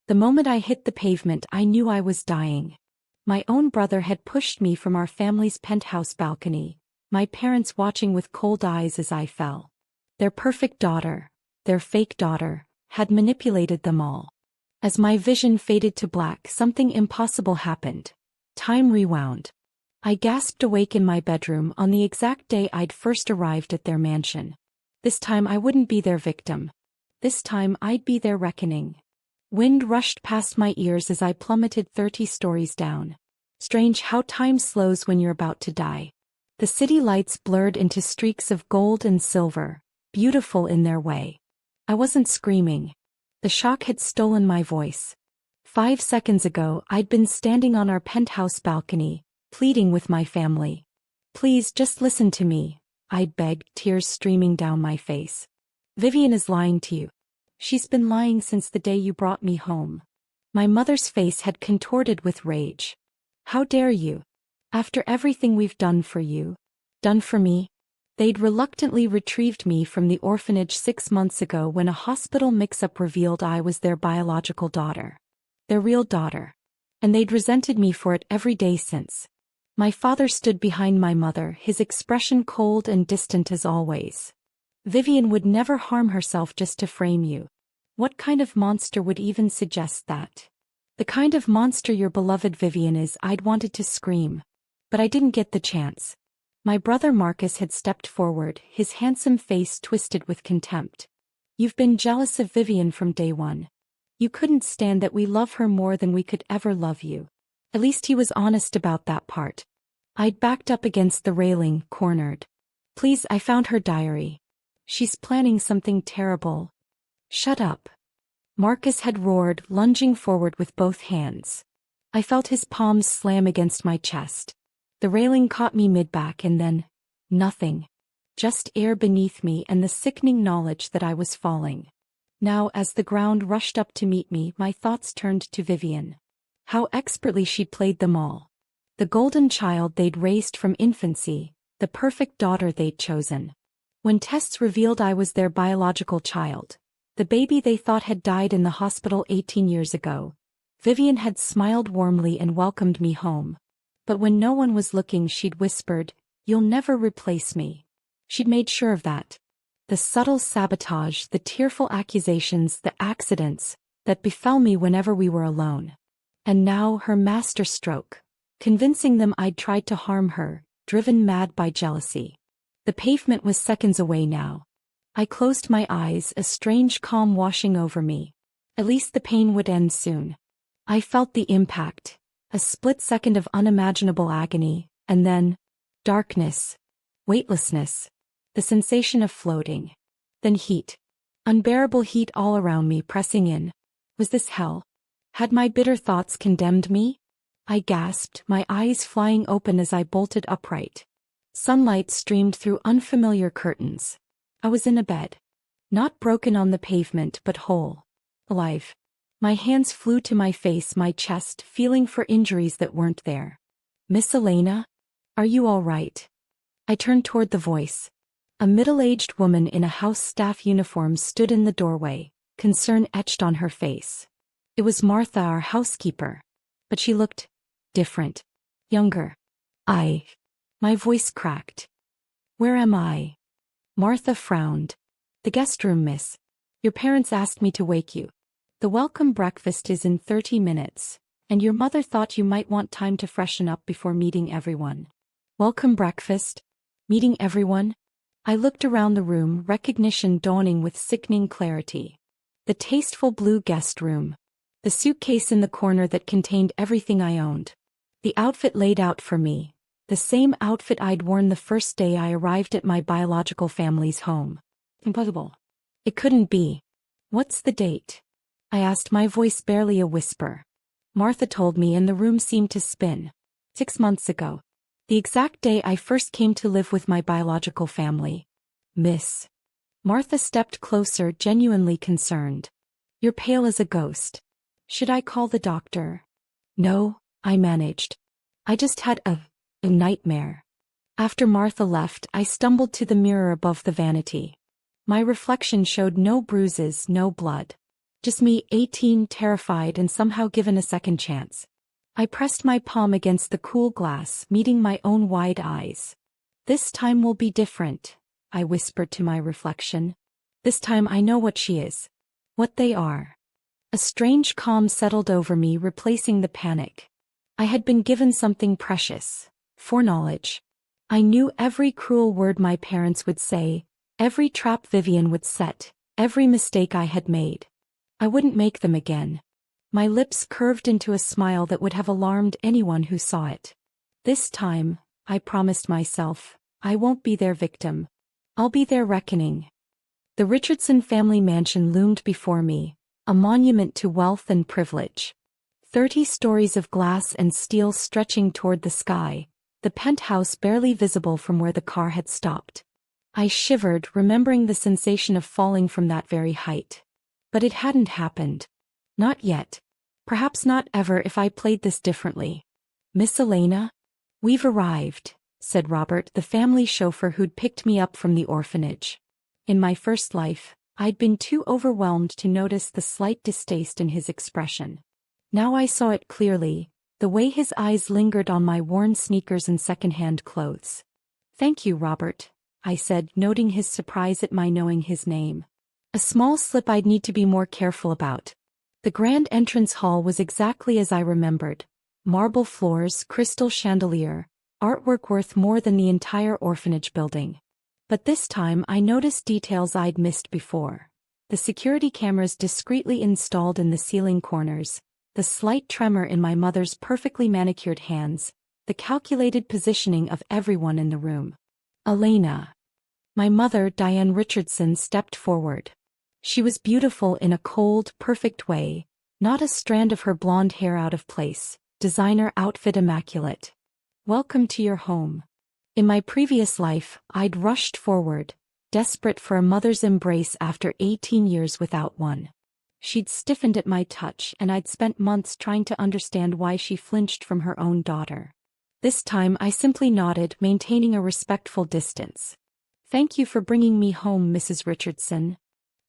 The moment I hit the pavement, I knew I was dying. My own brother had pushed me from our family's penthouse balcony, my parents watching with cold eyes as I fell. Their perfect daughter, their fake daughter, had manipulated them all. As my vision faded to black, something impossible happened. Time rewound. I gasped awake in my bedroom on the exact day I'd first arrived at their mansion. This time I wouldn't be their victim. This time I'd be their reckoning. Wind rushed past my ears as I plummeted 30 stories down. Strange how time slows when you're about to die. The city lights blurred into streaks of gold and silver, beautiful in their way. I wasn't screaming. The shock had stolen my voice. 5 seconds ago, I'd been standing on our penthouse balcony, pleading with my family. Please just listen to me, I'd begged, tears streaming down my face. Vivian is lying to you. She's been lying since the day you brought me home. My mother's face had contorted with rage. How dare you? After everything we've done for you, done for me? They'd reluctantly retrieved me from the orphanage 6 months ago when a hospital mix-up revealed I was their biological daughter. Their real daughter. And they'd resented me for it every day since. My father stood behind my mother, his expression cold and distant as always. Vivian would never harm herself just to frame you. What kind of monster would even suggest that? The kind of monster your beloved Vivian is. I'd wanted to scream. But I didn't get the chance. My brother Marcus had stepped forward, his handsome face twisted with contempt. You've been jealous of Vivian from day one. You couldn't stand that we love her more than we could ever love you. At least he was honest about that part. I'd backed up against the railing, cornered. Please, I found her diary. She's planning something terrible. Shut up. Marcus had roared, lunging forward with both hands. I felt his palms slam against my chest. The railing caught me mid-back and then, nothing. Just air beneath me and the sickening knowledge that I was falling. Now, as the ground rushed up to meet me, my thoughts turned to Vivian. How expertly she'd played them all. The golden child they'd raised from infancy, the perfect daughter they'd chosen. When tests revealed I was their biological child, the baby they thought had died in the hospital 18 years ago, Vivian had smiled warmly and welcomed me home. But when no one was looking, she'd whispered, "You'll never replace me." She'd made sure of that. The subtle sabotage, the tearful accusations, the accidents that befell me whenever we were alone. And now her master stroke, convincing them I'd tried to harm her, driven mad by jealousy. The pavement was seconds away now. I closed my eyes, a strange calm washing over me. At least the pain would end soon. I felt the impact, a split second of unimaginable agony, and then darkness, weightlessness, the sensation of floating. Then heat. Unbearable heat all around me, pressing in. Was this hell? Had my bitter thoughts condemned me? I gasped, my eyes flying open as I bolted upright. Sunlight streamed through unfamiliar curtains. I was in a bed. Not broken on the pavement, but whole. Alive. My hands flew to my face, my chest, feeling for injuries that weren't there. "Miss Elena? Are you all right?" I turned toward the voice. A middle-aged woman in a house staff uniform stood in the doorway, concern etched on her face. It was Martha, our housekeeper. But she looked different. Younger. My voice cracked. "Where am I?" Martha frowned. "The guest room, miss. Your parents asked me to wake you. The welcome breakfast is in 30 minutes, and your mother thought you might want time to freshen up before meeting everyone." Welcome breakfast? Meeting everyone? I looked around the room, recognition dawning with sickening clarity. The tasteful blue guest room. The suitcase in the corner that contained everything I owned. The outfit laid out for me. The same outfit I'd worn the first day I arrived at my biological family's home. Impossible. It couldn't be. "What's the date?" I asked, my voice barely a whisper. Martha told me, and the room seemed to spin. 6 months ago. The exact day I first came to live with my biological family. "Miss." Martha stepped closer, genuinely concerned. "You're pale as a ghost. Should I call the doctor?" "No," I managed. "I just had a nightmare." After Martha left, I stumbled to the mirror above the vanity. My reflection showed no bruises, no blood. Just me, 18, terrified and somehow given a second chance. I pressed my palm against the cool glass, meeting my own wide eyes. This time will be different, I whispered to my reflection. This time I know what she is. What they are. A strange calm settled over me, replacing the panic. I had been given something precious. Foreknowledge. I knew every cruel word my parents would say, every trap Vivian would set, every mistake I had made. I wouldn't make them again. My lips curved into a smile that would have alarmed anyone who saw it. This time, I promised myself, I won't be their victim. I'll be their reckoning. The Richardson family mansion loomed before me, a monument to wealth and privilege. 30 stories of glass and steel stretching toward the sky, the penthouse barely visible from where the car had stopped. I shivered, remembering the sensation of falling from that very height. But it hadn't happened. Not yet. Perhaps not ever if I played this differently. Miss Elena? We've arrived, said Robert, the family chauffeur who'd picked me up from the orphanage. In my first life, I'd been too overwhelmed to notice the slight distaste in his expression. Now I saw it clearly, the way his eyes lingered on my worn sneakers and second-hand clothes. Thank you, Robert, I said, noting his surprise at my knowing his name. A small slip I'd need to be more careful about. The grand entrance hall was exactly as I remembered. Marble floors, crystal chandelier, artwork worth more than the entire orphanage building. But this time I noticed details I'd missed before. The security cameras discreetly installed in the ceiling corners, the slight tremor in my mother's perfectly manicured hands, the calculated positioning of everyone in the room. Elena. My mother, Diane Richardson, stepped forward. She was beautiful in a cold, perfect way, not a strand of her blonde hair out of place, designer outfit immaculate. Welcome to your home. In my previous life, I'd rushed forward, desperate for a mother's embrace after 18 years without one. She'd stiffened at my touch, and I'd spent months trying to understand why she flinched from her own daughter. This time I simply nodded, maintaining a respectful distance. Thank you for bringing me home, Mrs. Richardson.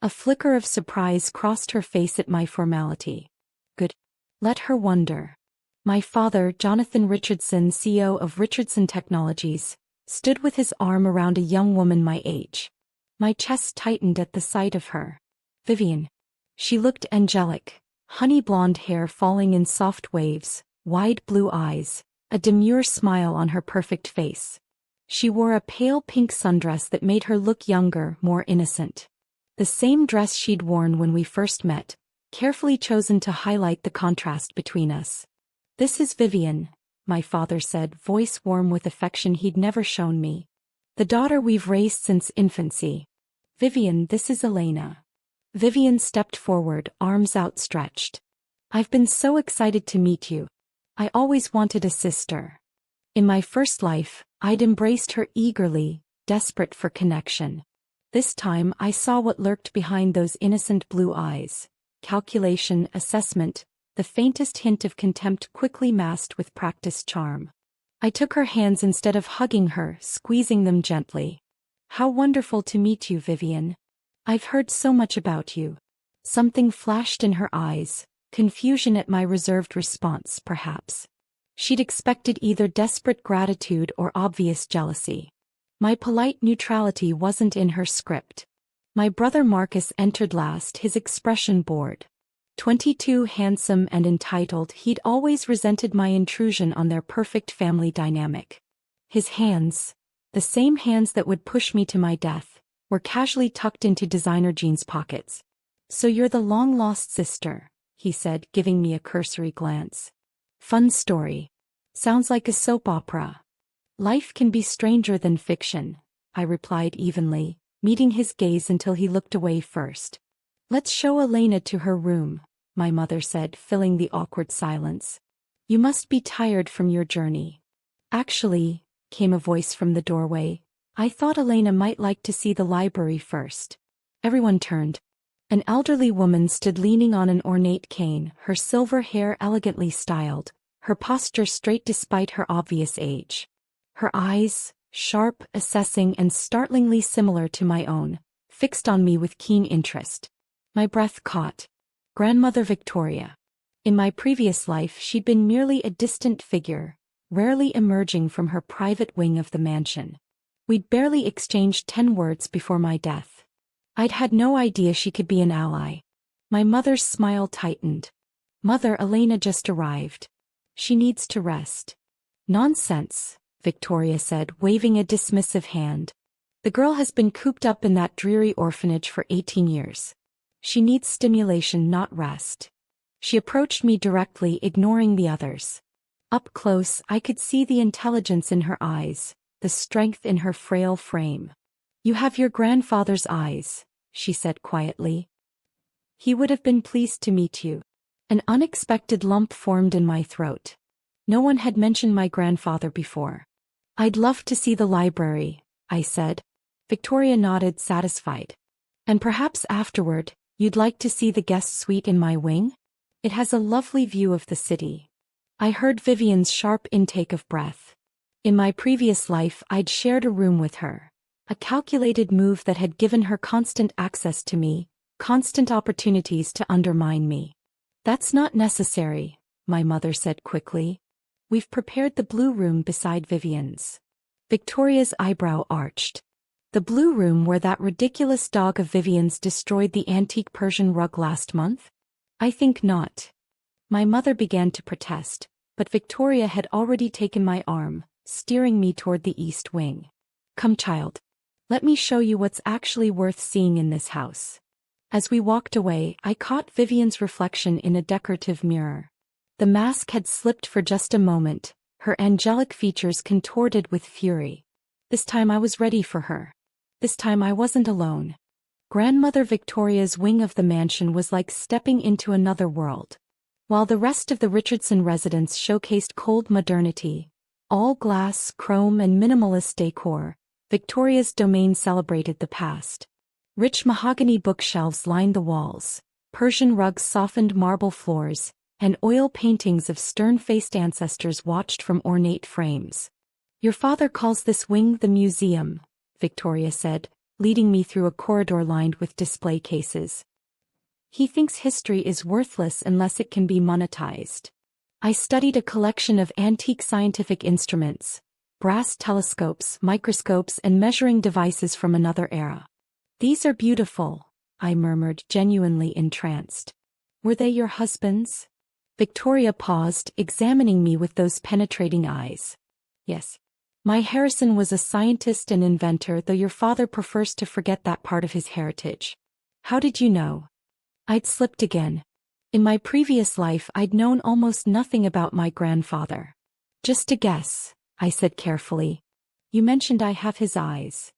A flicker of surprise crossed her face at my formality. Good. Let her wonder. My father, Jonathan Richardson, CEO of Richardson Technologies, stood with his arm around a young woman my age. My chest tightened at the sight of her. Vivian. She looked angelic, honey blonde hair falling in soft waves, wide blue eyes, a demure smile on her perfect face. She wore a pale pink sundress that made her look younger, more innocent. The same dress she'd worn when we first met, carefully chosen to highlight the contrast between us. This is Vivian, my father said, voice warm with affection he'd never shown me. The daughter we've raised since infancy. Vivian, this is Elena. Vivian stepped forward, arms outstretched. I've been so excited to meet you. I always wanted a sister. In my first life, I'd embraced her eagerly, desperate for connection. This time I saw what lurked behind those innocent blue eyes. Calculation, assessment, the faintest hint of contempt quickly masked with practiced charm. I took her hands instead of hugging her, squeezing them gently. How wonderful to meet you, Vivian. I've heard so much about you. Something flashed in her eyes, confusion at my reserved response, perhaps. She'd expected either desperate gratitude or obvious jealousy. My polite neutrality wasn't in her script. My brother Marcus entered last, his expression bored. 22, handsome and entitled, he'd always resented my intrusion on their perfect family dynamic. His hands, the same hands that would push me to my death, were casually tucked into designer jeans pockets. So you're the long-lost sister, he said, giving me a cursory glance. Fun story. Sounds like a soap opera. Life can be stranger than fiction, I replied evenly, meeting his gaze until he looked away first. Let's show Elena to her room, my mother said, filling the awkward silence. You must be tired from your journey. Actually, came a voice from the doorway, I thought Elena might like to see the library first. Everyone turned. An elderly woman stood leaning on an ornate cane, her silver hair elegantly styled, her posture straight despite her obvious age. Her eyes, sharp, assessing and startlingly similar to my own, fixed on me with keen interest. My breath caught. Grandmother Victoria. In my previous life she'd been merely a distant figure, rarely emerging from her private wing of the mansion. We'd barely exchanged 10 words before my death. I'd had no idea she could be an ally. My mother's smile tightened. Mother, Elena just arrived. She needs to rest. Nonsense, Victoria said, waving a dismissive hand. The girl has been cooped up in that dreary orphanage for 18 years. She needs stimulation, not rest. She approached me directly, ignoring the others. Up close, I could see the intelligence in her eyes, the strength in her frail frame. You have your grandfather's eyes, she said quietly. He would have been pleased to meet you. An unexpected lump formed in my throat. No one had mentioned my grandfather before. I'd love to see the library, I said. Victoria nodded, satisfied. And perhaps afterward, you'd like to see the guest suite in my wing? It has a lovely view of the city. I heard Vivian's sharp intake of breath. In my previous life I'd shared a room with her. A calculated move that had given her constant access to me, constant opportunities to undermine me. That's not necessary, my mother said quickly. We've prepared the blue room beside Vivian's. Victoria's eyebrow arched. The blue room where that ridiculous dog of Vivian's destroyed the antique Persian rug last month? I think not. My mother began to protest, but Victoria had already taken my arm, steering me toward the east wing. Come, child. Let me show you what's actually worth seeing in this house. As we walked away, I caught Vivian's reflection in a decorative mirror. The mask had slipped for just a moment, her angelic features contorted with fury. This time I was ready for her. This time I wasn't alone. Grandmother Victoria's wing of the mansion was like stepping into another world. While the rest of the Richardson residence showcased cold modernity, all glass, chrome and minimalist decor, Victoria's domain celebrated the past. Rich mahogany bookshelves lined the walls, Persian rugs softened marble floors, and oil paintings of stern-faced ancestors watched from ornate frames. Your father calls this wing the museum, Victoria said, leading me through a corridor lined with display cases. He thinks history is worthless unless it can be monetized. I studied a collection of antique scientific instruments, brass telescopes, microscopes, and measuring devices from another era. These are beautiful, I murmured, genuinely entranced. Were they your husband's? Victoria paused, examining me with those penetrating eyes. Yes. My Harrison was a scientist and inventor, though your father prefers to forget that part of his heritage. How did you know? I'd slipped again. In my previous life I'd known almost nothing about my grandfather. Just a guess, I said carefully. You mentioned I have his eyes.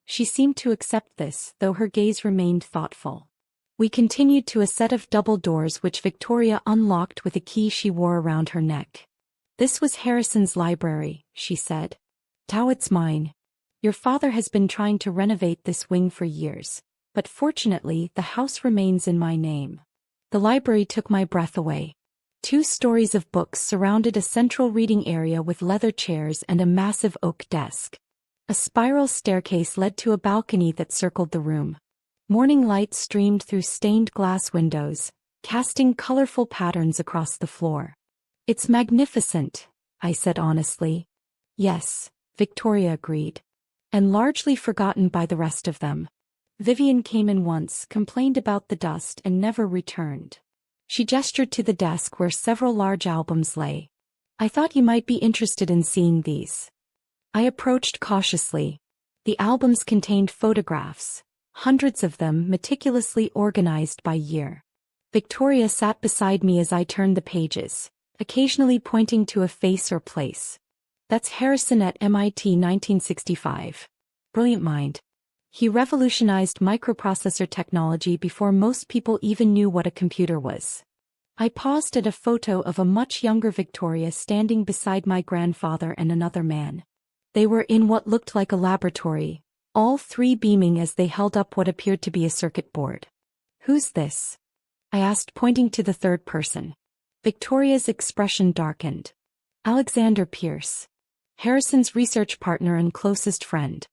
She seemed to accept this, though her gaze remained thoughtful. We continued to a set of double doors which Victoria unlocked with a key she wore around her neck. This was Harrison's library, she said. Now it's mine. Your father has been trying to renovate this wing for years, but fortunately the house remains in my name. The library took my breath away. 2 stories of books surrounded a central reading area with leather chairs and a massive oak desk. A spiral staircase led to a balcony that circled the room. Morning light streamed through stained glass windows, casting colorful patterns across the floor. It's magnificent, I said honestly. Yes, Victoria agreed. And largely forgotten by the rest of them. Vivian came in once, complained about the dust and never returned. She gestured to the desk where several large albums lay. I thought you might be interested in seeing these. I approached cautiously. The albums contained photographs, hundreds of them meticulously organized by year. Victoria sat beside me as I turned the pages, occasionally pointing to a face or place. That's Harrison at MIT 1965. Brilliant mind. He revolutionized microprocessor technology before most people even knew what a computer was. I paused at a photo of a much younger Victoria standing beside my grandfather and another man. They were in what looked like a laboratory, all 3 beaming as they held up what appeared to be a circuit board. Who's this? I asked, pointing to the third person. Victoria's expression darkened. Alexander Pierce. Harrison's research partner and closest friend.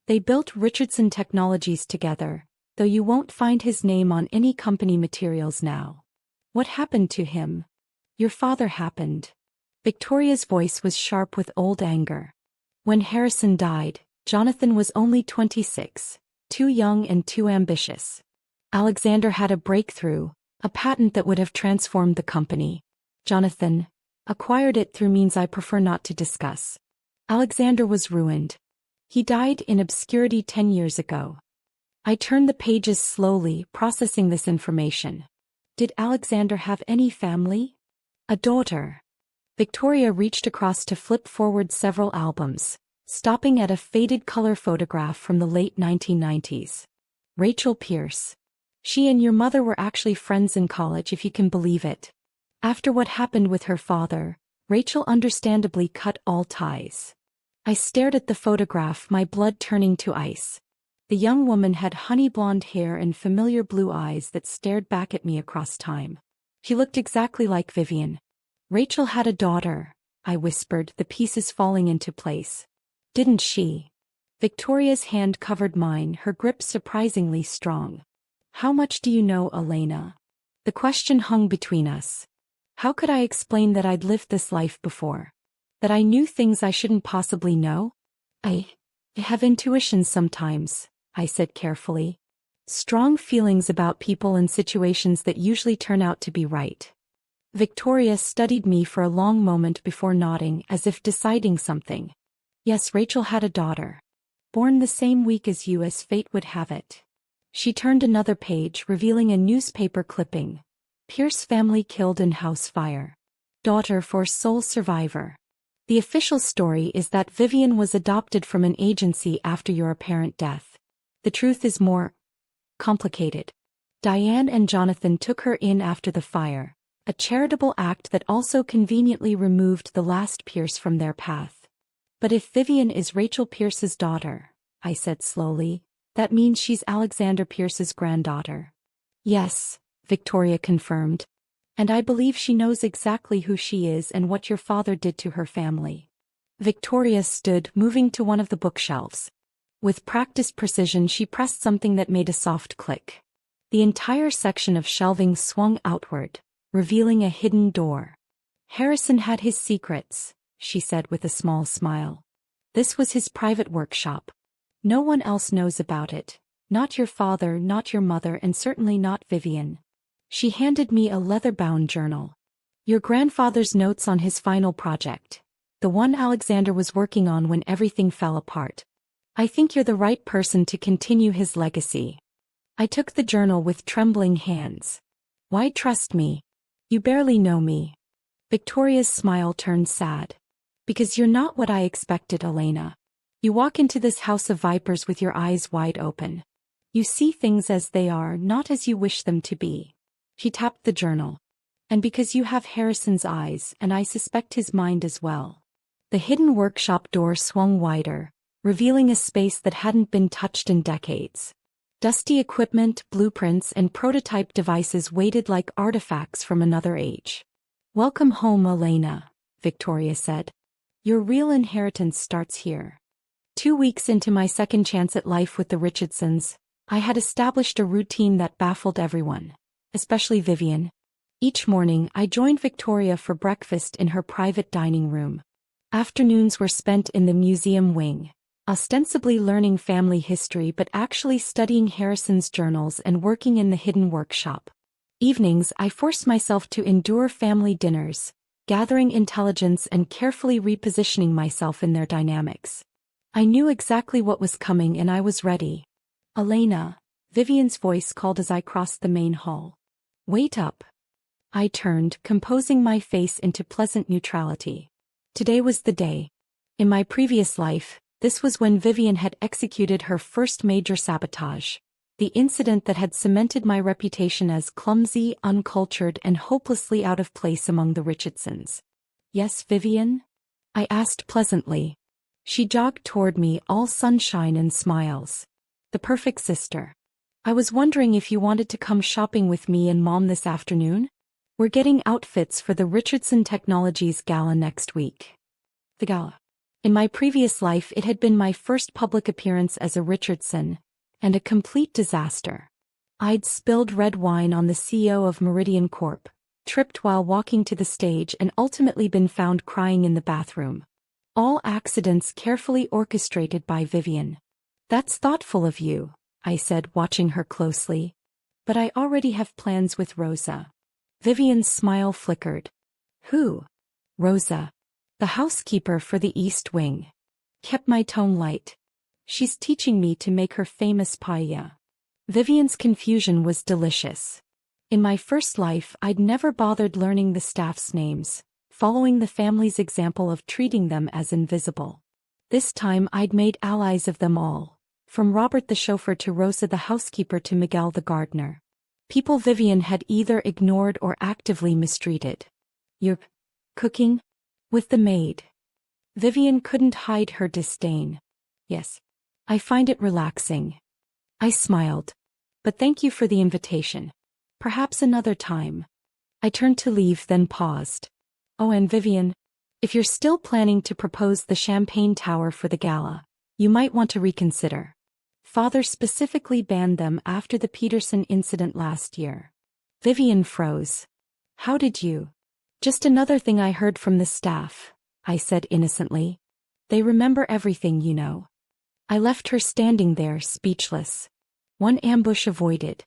They built Richardson Technologies together, though you won't find his name on any company materials now. What happened to him? Your father happened. Victoria's voice was sharp with old anger. When Harrison died, Jonathan was only 26, too young and too ambitious. Alexander had a breakthrough, a patent that would have transformed the company. Jonathan acquired it through means I prefer not to discuss. Alexander was ruined. He died in obscurity 10 years ago. I turned the pages slowly, processing this information. Did Alexander have any family? A daughter. Victoria reached across to flip forward several albums, stopping at a faded color photograph from the late 1990s. Rachel Pierce. She and your mother were actually friends in college, if you can believe it. After what happened with her father, Rachel understandably cut all ties. I stared at the photograph, my blood turning to ice. The young woman had honey blonde hair and familiar blue eyes that stared back at me across time. She looked exactly like Vivian. Rachel had a daughter, I whispered, the pieces falling into place. Didn't she? Victoria's hand covered mine, her grip surprisingly strong. How much do you know, Elena? The question hung between us. How could I explain that I'd lived this life before? That I knew things I shouldn't possibly know? I have intuitions sometimes, I said carefully. Strong feelings about people and situations that usually turn out to be right. Victoria studied me for a long moment before nodding, as if deciding something. Yes, Rachel had a daughter. Born the same week as you, as fate would have it. She turned another page, revealing a newspaper clipping. Pierce family killed in house fire. Daughter for sole survivor. The official story is that Vivian was adopted from an agency after your apparent death. The truth is more complicated. Diane and Jonathan took her in after the fire, a charitable act that also conveniently removed the last Pierce from their path. But if Vivian is Rachel Pierce's daughter, I said slowly, that means she's Alexander Pierce's granddaughter. Yes, Victoria confirmed. And I believe she knows exactly who she is and what your father did to her family. Victoria stood, moving to one of the bookshelves. With practiced precision, she pressed something that made a soft click. The entire section of shelving swung outward, revealing a hidden door. Harrison had his secrets, she said with a small smile. This was his private workshop. No one else knows about it. Not your father, not your mother, and certainly not Vivian. She handed me a leather-bound journal. Your grandfather's notes on his final project. The one Alexander was working on when everything fell apart. I think you're the right person to continue his legacy. I took the journal with trembling hands. Why trust me? You barely know me. Victoria's smile turned sad. Because you're not what I expected, Elena. You walk into this house of vipers with your eyes wide open. You see things as they are, not as you wish them to be. She tapped the journal. And because you have Harrison's eyes, and I suspect his mind as well. The hidden workshop door swung wider, revealing a space that hadn't been touched in decades. Dusty equipment, blueprints, and prototype devices waited like artifacts from another age. Welcome home, Elena, Victoria said. Your real inheritance starts here. 2 weeks into my second chance at life with the Richardsons, I had established a routine that baffled everyone, especially Vivian. Each morning, I joined Victoria for breakfast in her private dining room. Afternoons were spent in the museum wing, ostensibly learning family history but actually studying Harrison's journals and working in the hidden workshop. Evenings, I forced myself to endure family dinners, gathering intelligence and carefully repositioning myself in their dynamics. I knew exactly what was coming and I was ready. Elena, Vivian's voice called as I crossed the main hall. Wait up. I turned, composing my face into pleasant neutrality. Today was the day. In my previous life, this was when Vivian had executed her first major sabotage. The incident that had cemented my reputation as clumsy, uncultured, and hopelessly out of place among the Richardsons. Yes, Vivian? I asked pleasantly. She jogged toward me, all sunshine and smiles. The perfect sister. I was wondering if you wanted to come shopping with me and Mom this afternoon? We're getting outfits for the Richardson Technologies Gala next week. The gala. In my previous life, it had been my first public appearance as a Richardson, and a complete disaster. I'd spilled red wine on the CEO of Meridian Corp., tripped while walking to the stage and ultimately been found crying in the bathroom. All accidents carefully orchestrated by Vivian. That's thoughtful of you, I said, watching her closely. But I already have plans with Rosa. Vivian's smile flickered. Who? Rosa. The housekeeper for the East Wing. Kept my tone light. She's teaching me to make her famous paella. Vivian's confusion was delicious. In my first life, I'd never bothered learning the staff's names, following the family's example of treating them as invisible. This time I'd made allies of them all, from Robert the chauffeur to Rosa the housekeeper to Miguel the gardener. People Vivian had either ignored or actively mistreated. You're cooking? With the maid. Vivian couldn't hide her disdain. Yes. I find it relaxing. I smiled. But thank you for the invitation. Perhaps another time. I turned to leave, then paused. Oh, and Vivian, if you're still planning to propose the champagne tower for the gala, you might want to reconsider. Father specifically banned them after the Peterson incident last year. Vivian froze. How did you? Just another thing I heard from the staff, I said innocently. They remember everything, you know. I left her standing there, speechless. One ambush avoided.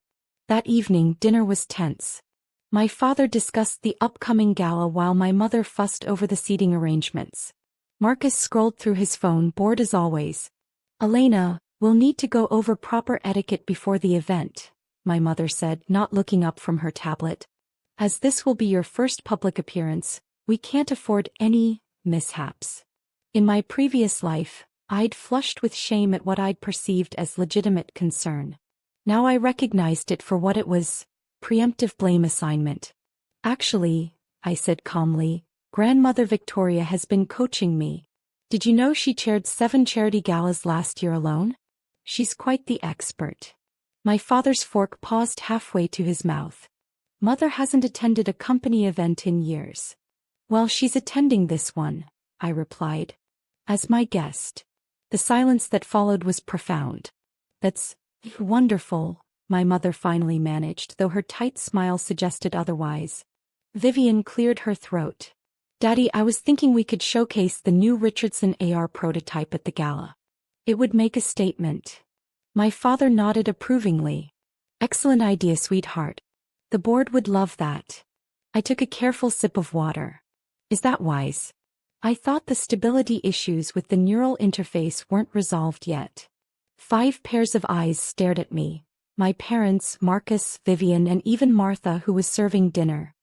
That evening, dinner was tense. My father discussed the upcoming gala while my mother fussed over the seating arrangements. Marcus scrolled through his phone, bored as always. Elena, we'll need to go over proper etiquette before the event, my mother said, not looking up from her tablet. As this will be your first public appearance, we can't afford any mishaps. In my previous life, I'd flushed with shame at what I'd perceived as legitimate concern. Now I recognized it for what it was, preemptive blame assignment. Actually, I said calmly, Grandmother Victoria has been coaching me. Did you know she chaired 7 charity galas last year alone? She's quite the expert. My father's fork paused halfway to his mouth. Mother hasn't attended a company event in years. Well, she's attending this one, I replied. As my guest. The silence that followed was profound. That's wonderful, my mother finally managed, though her tight smile suggested otherwise. Vivian cleared her throat. Daddy, I was thinking we could showcase the new Richardson AR prototype at the gala. It would make a statement. My father nodded approvingly. Excellent idea, sweetheart. The board would love that. I took a careful sip of water. Is that wise? I thought the stability issues with the neural interface weren't resolved yet. 5 pairs of eyes stared at me. My parents, Marcus, Vivian, and even Martha, who was serving dinner.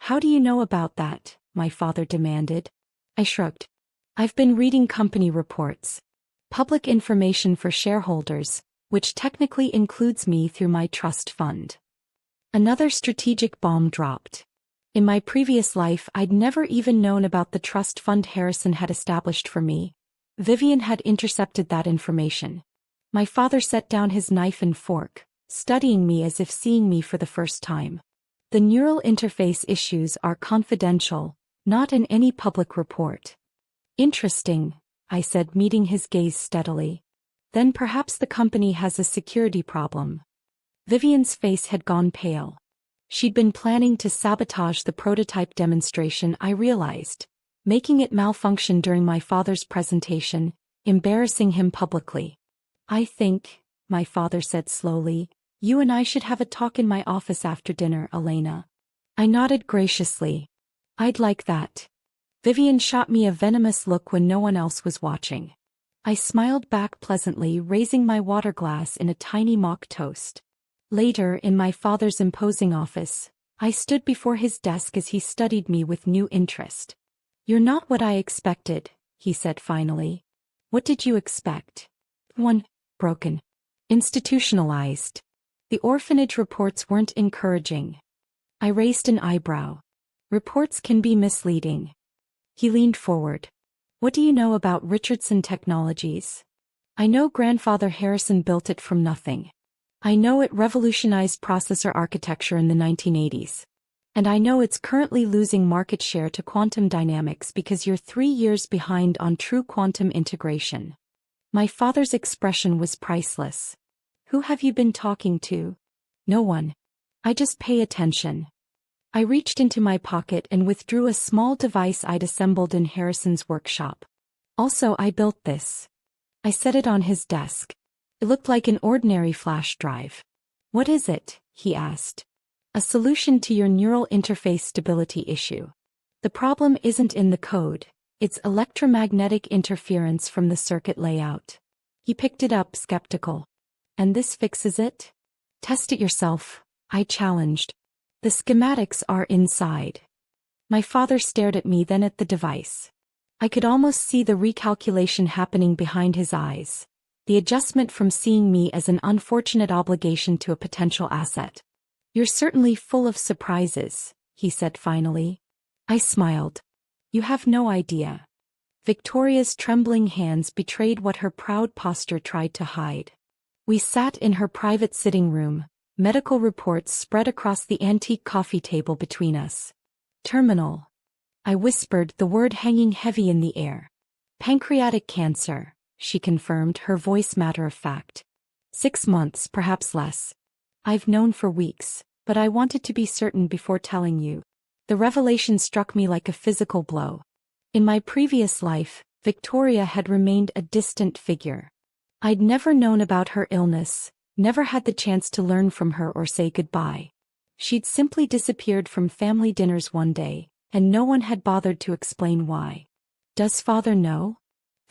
How do you know about that? My father demanded. I shrugged. I've been reading company reports. Public information for shareholders, which technically includes me through my trust fund. Another strategic bomb dropped. In my previous life, I'd never even known about the trust fund Harrison had established for me. Vivian had intercepted that information. My father set down his knife and fork, studying me as if seeing me for the first time. The neural interface issues are confidential, not in any public report. Interesting, I said, meeting his gaze steadily. Then perhaps the company has a security problem. Vivian's face had gone pale. She'd been planning to sabotage the prototype demonstration, I realized, making it malfunction during my father's presentation, embarrassing him publicly. I think, my father said slowly, you and I should have a talk in my office after dinner, Elena. I nodded graciously. I'd like that. Vivian shot me a venomous look when no one else was watching. I smiled back pleasantly, raising my water glass in a tiny mock toast. Later, in my father's imposing office, I stood before his desk as he studied me with new interest. You're not what I expected, he said finally. What did you expect? 1. Broken. Institutionalized. The orphanage reports weren't encouraging. I raised an eyebrow. Reports can be misleading. He leaned forward. What do you know about Richardson Technologies? I know Grandfather Harrison built it from nothing. I know it revolutionized processor architecture in the 1980s. And I know it's currently losing market share to quantum dynamics because you're 3 years behind on true quantum integration. My father's expression was priceless. Who have you been talking to? No one. I just pay attention. I reached into my pocket and withdrew a small device I'd assembled in Harrison's workshop. Also, I built this. I set it on his desk. It looked like an ordinary flash drive. What is it? He asked. A solution to your neural interface stability issue. The problem isn't in the code, it's electromagnetic interference from the circuit layout. He picked it up, skeptical. And this fixes it? Test it yourself, I challenged. The schematics are inside. My father stared at me, then at the device. I could almost see the recalculation happening behind his eyes. The adjustment from seeing me as an unfortunate obligation to a potential asset. You're certainly full of surprises, he said finally. I smiled. You have no idea. Victoria's trembling hands betrayed what her proud posture tried to hide. We sat in her private sitting room, medical reports spread across the antique coffee table between us. Terminal. I whispered, the word hanging heavy in the air. Pancreatic cancer, she confirmed, her voice matter of fact. 6 months, perhaps less. I've known for weeks, but I wanted to be certain before telling you. The revelation struck me like a physical blow. In my previous life, Victoria had remained a distant figure. I'd never known about her illness, never had the chance to learn from her or say goodbye. She'd simply disappeared from family dinners one day, and no one had bothered to explain why. Does father know?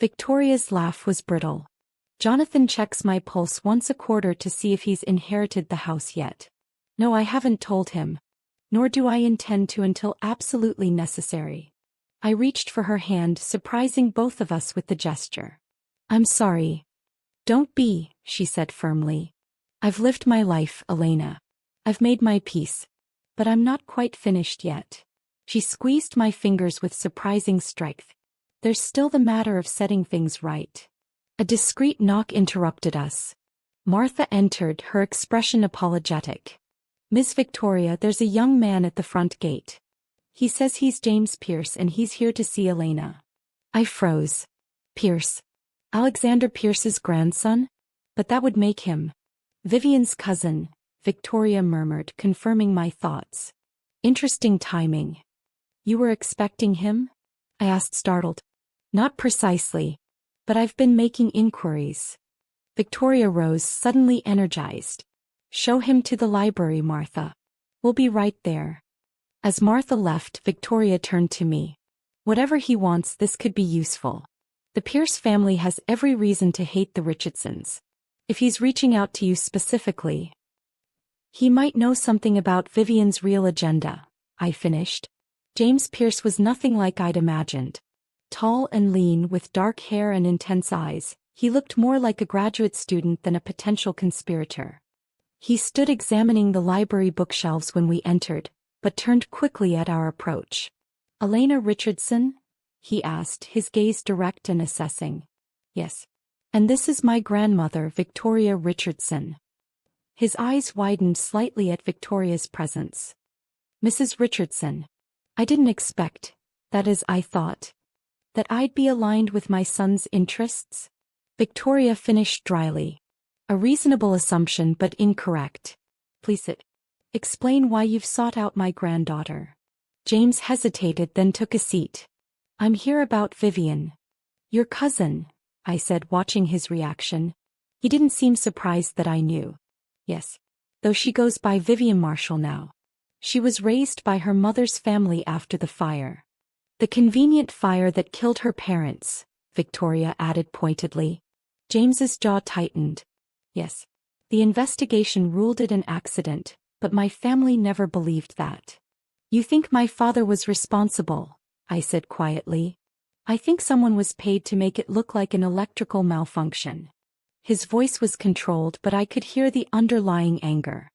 Victoria's laugh was brittle. Jonathan checks my pulse once a quarter to see if he's inherited the house yet. No, I haven't told him. Nor do I intend to until absolutely necessary. I reached for her hand, surprising both of us with the gesture. I'm sorry. Don't be, she said firmly. I've lived my life, Elena. I've made my peace. But I'm not quite finished yet. She squeezed my fingers with surprising strength. There's still the matter of setting things right. A discreet knock interrupted us. Martha entered, her expression apologetic. Miss Victoria, there's a young man at the front gate. He says he's James Pierce and he's here to see Elena. I froze. Pierce. Alexander Pierce's grandson? But that would make him Vivian's cousin, Victoria murmured, confirming my thoughts. Interesting timing. You were expecting him? I asked, startled. Not precisely. But I've been making inquiries. Victoria rose, suddenly energized. Show him to the library, Martha. We'll be right there. As Martha left, Victoria turned to me. Whatever he wants, this could be useful. The Pierce family has every reason to hate the Richardsons. If he's reaching out to you specifically, he might know something about Vivian's real agenda, I finished. James Pierce was nothing like I'd imagined. Tall and lean, with dark hair and intense eyes, he looked more like a graduate student than a potential conspirator. He stood examining the library bookshelves when we entered, but turned quickly at our approach. Elena Richardson? He asked, his gaze direct and assessing. Yes. And this is my grandmother, Victoria Richardson. His eyes widened slightly at Victoria's presence. Mrs. Richardson. I didn't expect, that is, I thought, that I'd be aligned with my son's interests. Victoria finished dryly. A reasonable assumption, but incorrect. Please explain why you've sought out my granddaughter. James hesitated, then took a seat. I'm here about Vivian. Your cousin, I said, watching his reaction. He didn't seem surprised that I knew. Yes. Though she goes by Vivian Marshall now. She was raised by her mother's family after the fire. The convenient fire that killed her parents, Victoria added pointedly. James's jaw tightened. Yes. The investigation ruled it an accident, but my family never believed that. You think my father was responsible, I said quietly. I think someone was paid to make it look like an electrical malfunction. His voice was controlled, but I could hear the underlying anger.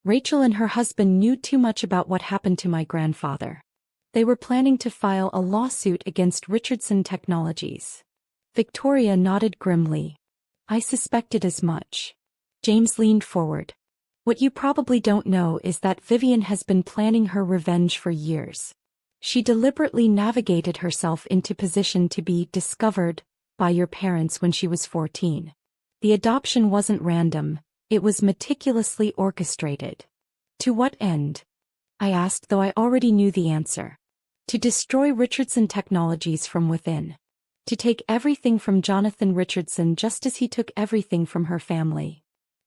Rachel and her husband knew too much about what happened to my grandfather. They were planning to file a lawsuit against Richardson Technologies. Victoria nodded grimly. I suspected as much. James leaned forward. What you probably don't know is that Vivian has been planning her revenge for years. She deliberately navigated herself into position to be discovered by your parents when she was 14. The adoption wasn't random, it was meticulously orchestrated. To what end? I asked, though I already knew the answer. To destroy Richardson Technologies from within. To take everything from Jonathan Richardson just as he took everything from her family.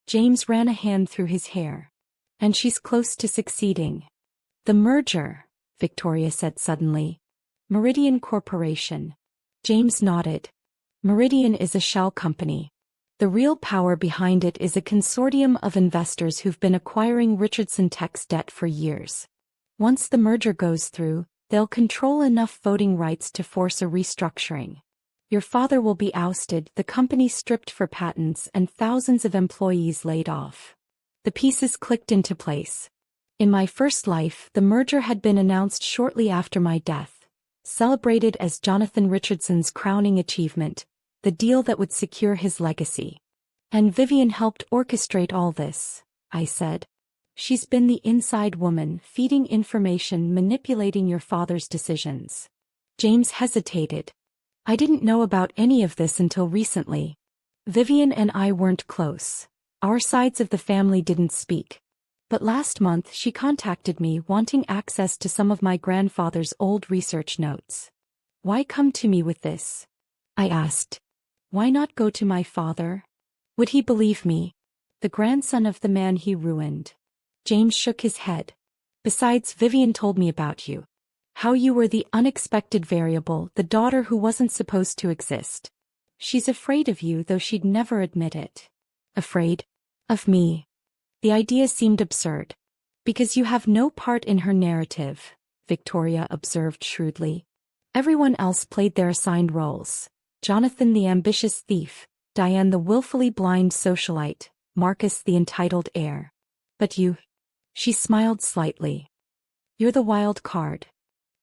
James ran a hand through his hair. And she's close to succeeding. The merger, Victoria said suddenly. Meridian Corporation. James nodded. Meridian is a shell company. The real power behind it is a consortium of investors who've been acquiring Richardson Tech's debt for years. Once the merger goes through, they'll control enough voting rights to force a restructuring. Your father will be ousted, the company stripped for patents, and thousands of employees laid off. The pieces clicked into place. In my first life, the merger had been announced shortly after my death, celebrated as Jonathan Richardson's crowning achievement, the deal that would secure his legacy. And Vivian helped orchestrate all this, I said. She's been the inside woman, feeding information, manipulating your father's decisions. James hesitated. I didn't know about any of this until recently. Vivian and I weren't close. Our sides of the family didn't speak. But last month she contacted me wanting access to some of my grandfather's old research notes. Why come to me with this? I asked. Why not go to my father? Would he believe me? The grandson of the man he ruined. James shook his head. Besides, Vivian told me about you. How you were the unexpected variable, the daughter who wasn't supposed to exist. She's afraid of you, though she'd never admit it. Afraid? Of me? The idea seemed absurd. Because you have no part in her narrative, Victoria observed shrewdly. Everyone else played their assigned roles. Jonathan the ambitious thief, Diane the willfully blind socialite, Marcus the entitled heir. But you? She smiled slightly. You're the wild card.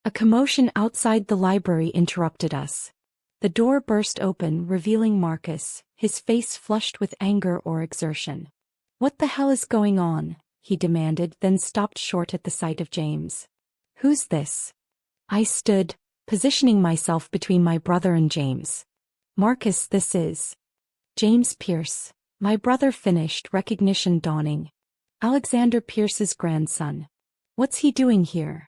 A commotion outside the library interrupted us. The door burst open, revealing Marcus, his face flushed with anger or exertion. What the hell is going on? He demanded, then stopped short at the sight of James. Who's this? I stood, positioning myself between my brother and James. Marcus, this is James Pierce, my brother finished, recognition dawning. Alexander Pierce's grandson. What's he doing here?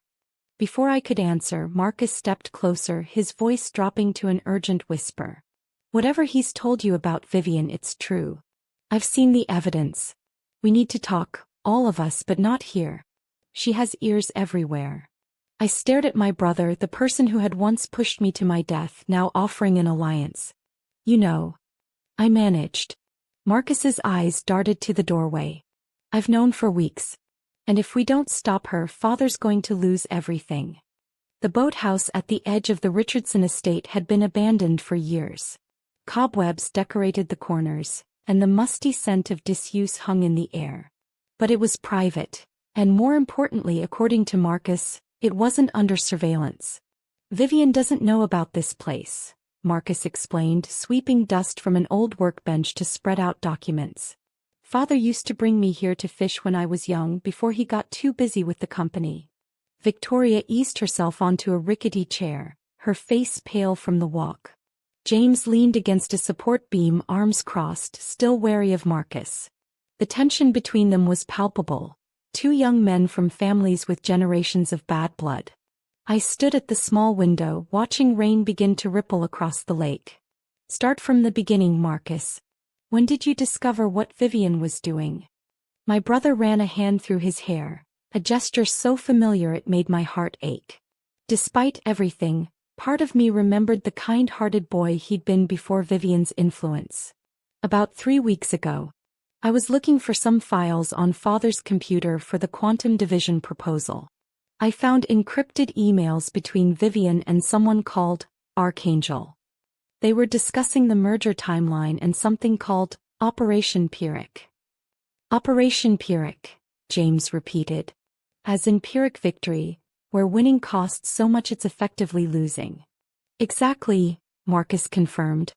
Before I could answer, Marcus stepped closer, his voice dropping to an urgent whisper. Whatever he's told you about Vivian, it's true. I've seen the evidence. We need to talk, all of us, but not here. She has ears everywhere. I stared at my brother, the person who had once pushed me to my death, now offering an alliance. You know. I managed. Marcus's eyes darted to the doorway. I've known for weeks. And if we don't stop her, father's going to lose everything. The boathouse at the edge of the Richardson estate had been abandoned for years. Cobwebs decorated the corners, and the musty scent of disuse hung in the air. But it was private, and more importantly, according to Marcus, it wasn't under surveillance. Vivian doesn't know about this place, Marcus explained, sweeping dust from an old workbench to spread out documents. Father used to bring me here to fish when I was young before he got too busy with the company. Victoria eased herself onto a rickety chair, her face pale from the walk. James leaned against a support beam, arms crossed, still wary of Marcus. The tension between them was palpable, two young men from families with generations of bad blood. I stood at the small window, watching rain begin to ripple across the lake. Start from the beginning, Marcus. When did you discover what Vivian was doing? My brother ran a hand through his hair, a gesture so familiar it made my heart ache. Despite everything, part of me remembered the kind-hearted boy he'd been before Vivian's influence. About 3 weeks ago, I was looking for some files on Father's computer for the quantum division proposal. I found encrypted emails between Vivian and someone called Archangel. They were discussing the merger timeline and something called Operation Pyrrhic. Operation Pyrrhic, James repeated. As in Pyrrhic victory, where winning costs so much it's effectively losing. Exactly, Marcus confirmed.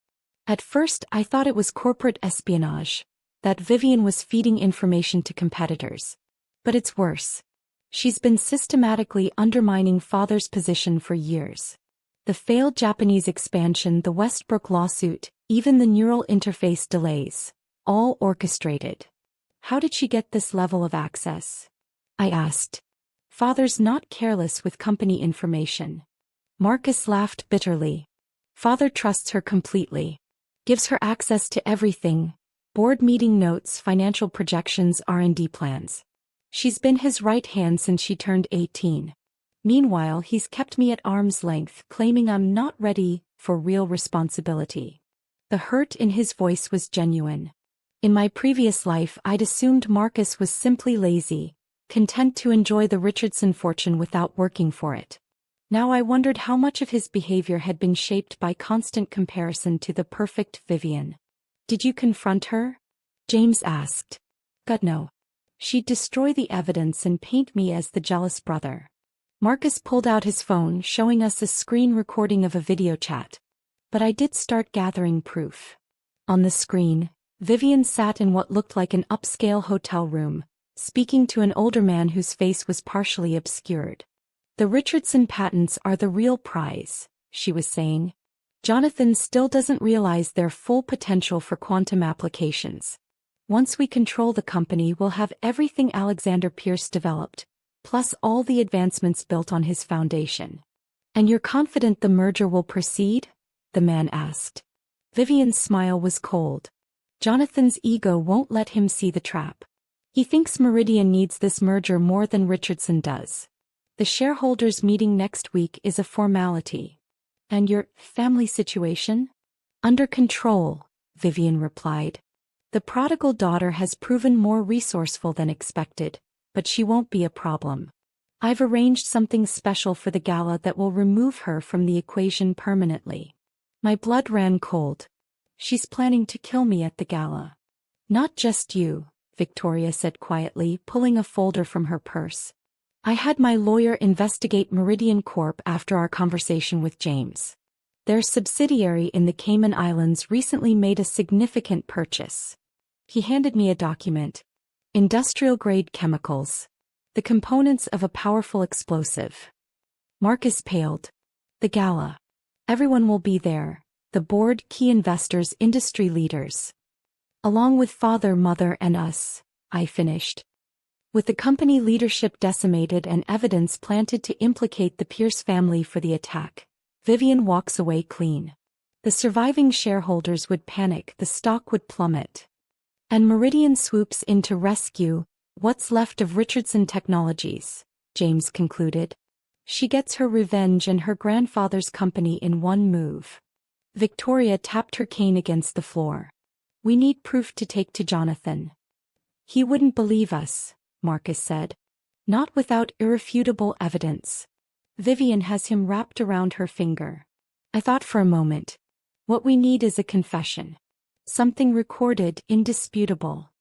At first I thought it was corporate espionage, that Vivian was feeding information to competitors. But it's worse. She's been systematically undermining Father's position for years. The failed Japanese expansion, the Westbrook lawsuit, even the neural interface delays, all orchestrated. How did she get this level of access? I asked. Father's not careless with company information. Marcus laughed bitterly. Father trusts her completely. Gives her access to everything. Board meeting notes, financial projections, R&D plans. She's been his right hand since she turned 18. Meanwhile, he's kept me at arm's length, claiming I'm not ready for real responsibility. The hurt in his voice was genuine. In my previous life, I'd assumed Marcus was simply lazy, content to enjoy the Richardson fortune without working for it. Now I wondered how much of his behavior had been shaped by constant comparison to the perfect Vivian. Did you confront her? James asked. God no. She'd destroy the evidence and paint me as the jealous brother. Marcus pulled out his phone, showing us a screen recording of a video chat. But I did start gathering proof. On the screen, Vivian sat in what looked like an upscale hotel room, speaking to an older man whose face was partially obscured. The Richardson patents are the real prize, she was saying. Jonathan still doesn't realize their full potential for quantum applications. Once we control the company, we'll have everything Alexander Pierce developed, plus all the advancements built on his foundation. And you're confident the merger will proceed? The man asked. Vivian's smile was cold. Jonathan's ego won't let him see the trap. He thinks Meridian needs this merger more than Richardson does. The shareholders' meeting next week is a formality. And your family situation? Under control, Vivian replied. The prodigal daughter has proven more resourceful than expected, but she won't be a problem. I've arranged something special for the gala that will remove her from the equation permanently. My blood ran cold. She's planning to kill me at the gala. Not just you, Victoria said quietly, pulling a folder from her purse. I had my lawyer investigate Meridian Corp after our conversation with James. Their subsidiary in the Cayman Islands recently made a significant purchase. He handed me a document. Industrial-grade chemicals. The components of a powerful explosive. Marcus paled. The gala. Everyone will be there. The board, key investors, industry leaders. Along with father, mother, and us, I finished. With the company leadership decimated and evidence planted to implicate the Pierce family for the attack, Vivian walks away clean. The surviving shareholders would panic, the stock would plummet. And Meridian swoops in to rescue what's left of Richardson Technologies, James concluded. She gets her revenge and her grandfather's company in one move. Victoria tapped her cane against the floor. We need proof to take to Jonathan. He wouldn't believe us, Marcus said. Not without irrefutable evidence. Vivian has him wrapped around her finger. I thought for a moment. What we need is a confession. Something recorded, indisputable.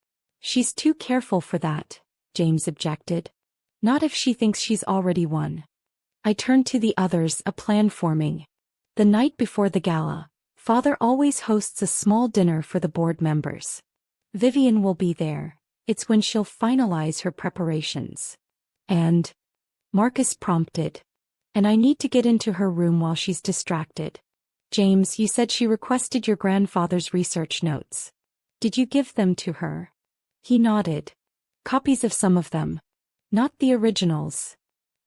She's too careful for that, James objected. Not if she thinks she's already won. I turned to the others, a plan forming. The night before the gala, Father always hosts a small dinner for the board members. Vivian will be there. It's when she'll finalize her preparations. And Marcus prompted. And I need to get into her room while she's distracted. James, you said she requested your grandfather's research notes. Did you give them to her? He nodded. Copies of some of them. Not the originals.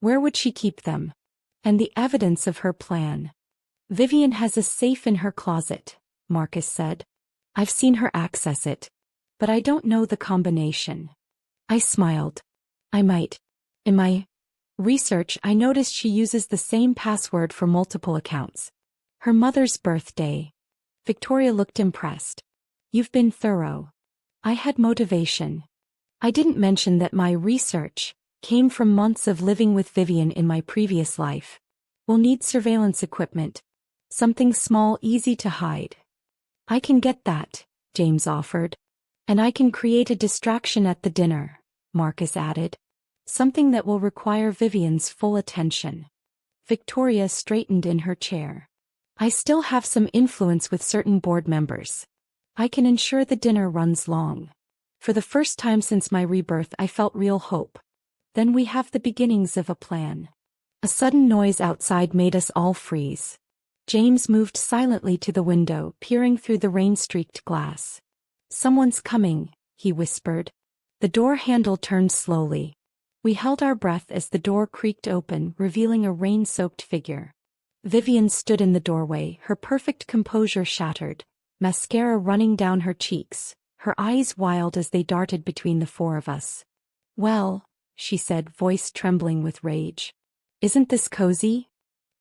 Where would she keep them? And the evidence of her plan. Vivian has a safe in her closet, Marcus said. I've seen her access it. But I don't know the combination. I smiled. I might. In my research, I noticed she uses the same password for multiple accounts. Her mother's birthday. Victoria looked impressed. You've been thorough. I had motivation. I didn't mention that my research came from months of living with Vivian in my previous life. We'll need surveillance equipment. Something small, easy to hide. I can get that, James offered. And I can create a distraction at the dinner, Marcus added. Something that will require Vivian's full attention. Victoria straightened in her chair. I still have some influence with certain board members. I can ensure the dinner runs long. For the first time since my rebirth, I felt real hope. Then we have the beginnings of a plan. A sudden noise outside made us all freeze. James moved silently to the window, peering through the rain-streaked glass. Someone's coming, he whispered. The door handle turned slowly. We held our breath as the door creaked open, revealing a rain-soaked figure. Vivian stood in the doorway, her perfect composure shattered, mascara running down her cheeks, her eyes wild as they darted between the four of us. "Well," she said, voice trembling with rage. "Isn't this cozy?"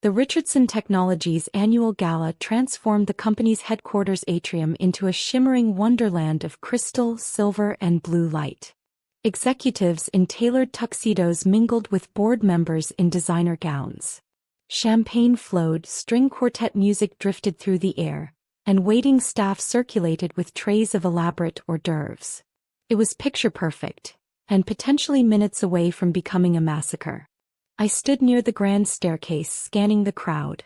The Richardson Technologies annual gala transformed the company's headquarters atrium into a shimmering wonderland of crystal, silver, and blue light. Executives in tailored tuxedos mingled with board members in designer gowns. Champagne flowed, string quartet music drifted through the air, and waiting staff circulated with trays of elaborate hors d'oeuvres. It was picture perfect, and potentially minutes away from becoming a massacre. I stood near the grand staircase scanning the crowd.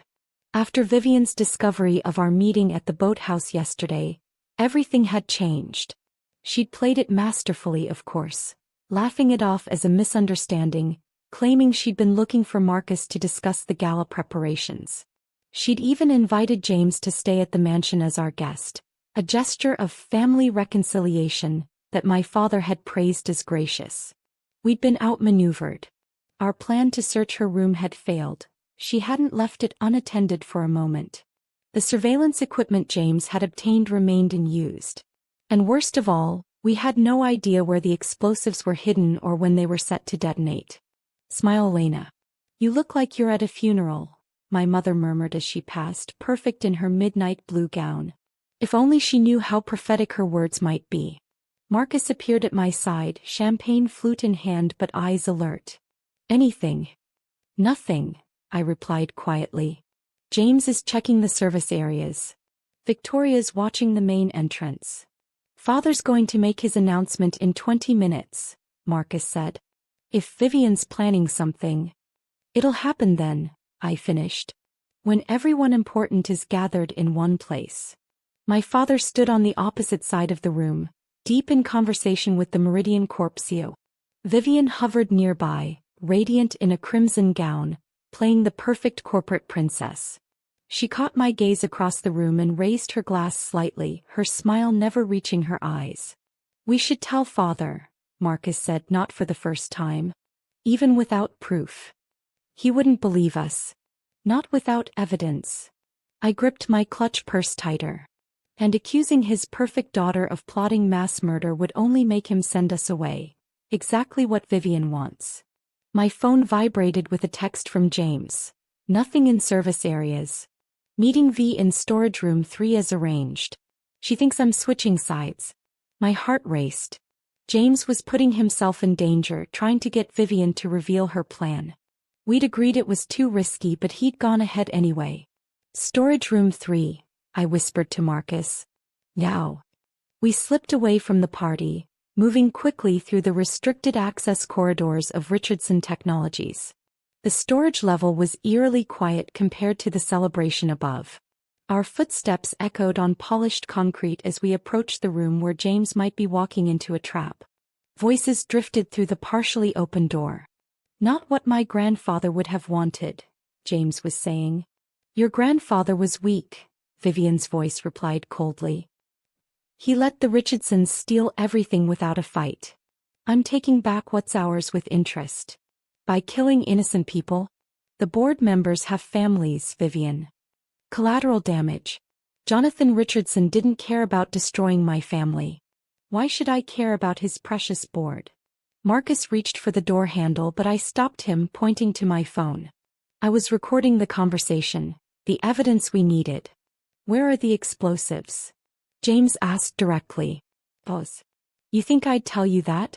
After Vivian's discovery of our meeting at the boathouse yesterday, everything had changed. She'd played it masterfully, of course, laughing it off as a misunderstanding, claiming she'd been looking for Marcus to discuss the gala preparations. She'd even invited James to stay at the mansion as our guest, a gesture of family reconciliation that my father had praised as gracious. We'd been outmaneuvered. Our plan to search her room had failed. She hadn't left it unattended for a moment. The surveillance equipment James had obtained remained unused. And worst of all, we had no idea where the explosives were hidden or when they were set to detonate. "Smile, Elena. You look like you're at a funeral," my mother murmured as she passed, perfect in her midnight blue gown. If only she knew how prophetic her words might be. Marcus appeared at my side, champagne flute in hand but eyes alert. "Anything?" "Nothing," I replied quietly. "James is checking the service areas. Victoria's watching the main entrance. Father's going to make his announcement in 20 minutes, Marcus said. If Vivian's planning something, it'll happen then," I finished. "When everyone important is gathered in one place." My father stood on the opposite side of the room, deep in conversation with the Meridian Corp CEO. Vivian hovered nearby, radiant in a crimson gown, playing the perfect corporate princess. She caught my gaze across the room and raised her glass slightly, her smile never reaching her eyes. "We should tell Father," Marcus said, not for the first time. "Even without proof. He wouldn't believe us. Not without evidence." I gripped my clutch purse tighter. And accusing his perfect daughter of plotting mass murder would only make him send us away. Exactly what Vivian wants. My phone vibrated with a text from James. "Nothing in service areas. Meeting V in storage room 3 as arranged. She thinks I'm switching sides." My heart raced. James was putting himself in danger, trying to get Vivian to reveal her plan. We'd agreed it was too risky, but he'd gone ahead anyway. "Storage room 3, I whispered to Marcus. "Now." We slipped away from the party, moving quickly through the restricted access corridors of Richardson Technologies. The storage level was eerily quiet compared to the celebration above. Our footsteps echoed on polished concrete as we approached the room where James might be walking into a trap. Voices drifted through the partially open door. "Not what my grandfather would have wanted," James was saying. "Your grandfather was weak," Vivian's voice replied coldly. "He let the Richardsons steal everything without a fight. I'm taking back what's ours with interest. By killing innocent people. The board members have families, Vivian. Collateral damage. Jonathan Richardson didn't care about destroying my family. Why should I care about his precious board?" Marcus reached for the door handle, but I stopped him, pointing to my phone. I was recording the conversation, the evidence we needed. "Where are the explosives?" James asked directly. "Boss. You think I'd tell you that?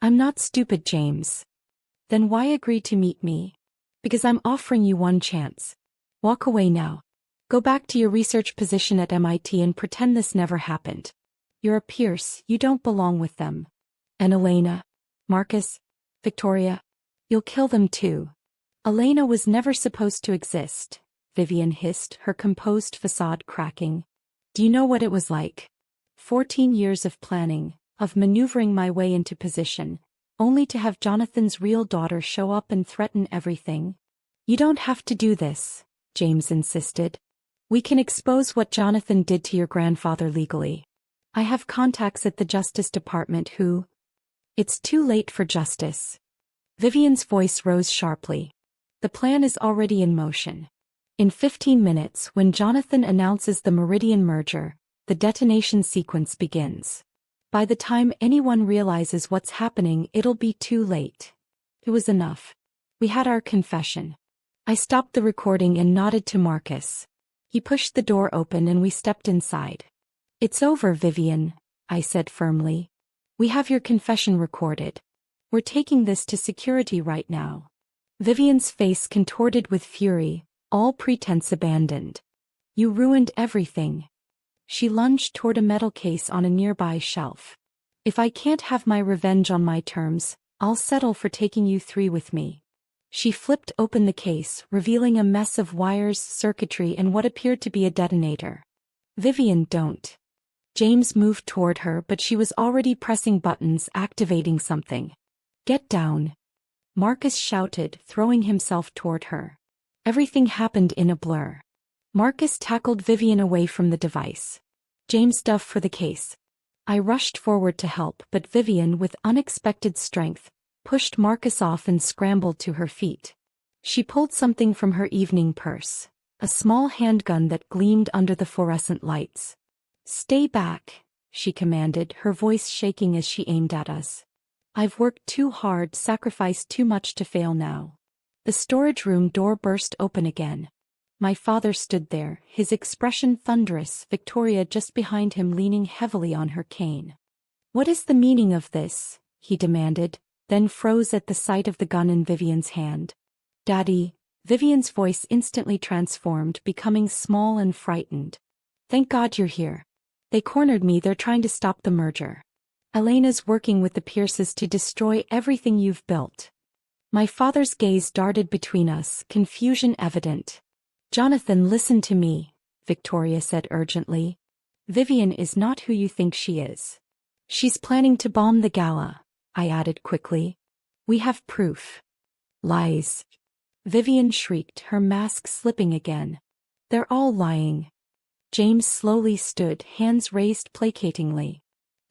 I'm not stupid, James." "Then why agree to meet me?" "Because I'm offering you one chance. Walk away now. Go back to your research position at MIT and pretend this never happened. You're a Pierce, you don't belong with them. And Elena, Marcus, Victoria, you'll kill them too." "Elena was never supposed to exist," Vivian hissed, her composed facade cracking. "Do you know what it was like? 14 years of planning, of maneuvering my way into position, only to have Jonathan's real daughter show up and threaten everything." "You don't have to do this," James insisted. "We can expose what Jonathan did to your grandfather legally. I have contacts at the Justice Department who—" "It's too late for justice." Vivian's voice rose sharply. The plan is already in motion. In 15 minutes, when Jonathan announces the Meridian merger, the detonation sequence begins. By the time anyone realizes what's happening, it'll be too late. It was enough. We had our confession. I stopped the recording and nodded to Marcus. He pushed the door open and we stepped inside. It's over, Vivian, I said firmly. We have your confession recorded. We're taking this to security right now. Vivian's face contorted with fury, all pretense abandoned. You ruined everything. She lunged toward a metal case on a nearby shelf. If I can't have my revenge on my terms, I'll settle for taking you three with me. She flipped open the case, revealing a mess of wires, circuitry, and what appeared to be a detonator. Vivian, don't. James moved toward her, but she was already pressing buttons, activating something. Get down. Marcus shouted, throwing himself toward her. Everything happened in a blur. Marcus tackled Vivian away from the device. James dove for the case. I rushed forward to help, but Vivian, with unexpected strength, pushed Marcus off and scrambled to her feet. She pulled something from her evening purse, a small handgun that gleamed under the fluorescent lights. Stay back, she commanded, her voice shaking as she aimed at us. I've worked too hard, sacrificed too much to fail now. The storage room door burst open again. My father stood there, his expression thunderous, Victoria just behind him leaning heavily on her cane. What is the meaning of this? He demanded, then froze at the sight of the gun in Vivian's hand. Daddy, Vivian's voice instantly transformed, becoming small and frightened. Thank God you're here. They cornered me, they're trying to stop the merger. Elena's working with the Pierces to destroy everything you've built. My father's gaze darted between us, confusion evident. Jonathan, listen to me, Victoria said urgently. Vivian is not who you think she is. She's planning to bomb the gala, I added quickly. We have proof. Lies. Vivian shrieked, her mask slipping again. They're all lying. James slowly stood, hands raised placatingly.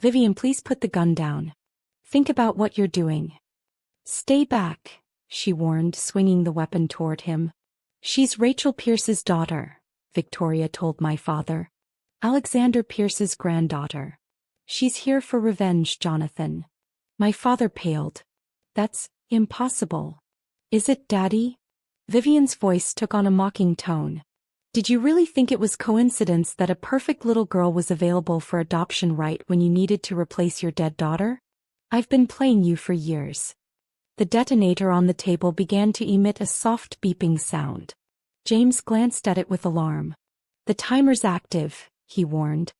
Vivian, please put the gun down. Think about what you're doing. Stay back, she warned, swinging the weapon toward him. She's Rachel Pierce's daughter, Victoria told my father. Alexander Pierce's granddaughter. She's here for revenge, Jonathan. My father paled. That's impossible. Is it, Daddy? Vivian's voice took on a mocking tone. Did you really think it was coincidence that a perfect little girl was available for adoption right when you needed to replace your dead daughter? I've been playing you for years. The detonator on the table began to emit a soft beeping sound. James glanced at it with alarm. The timer's active, he warned.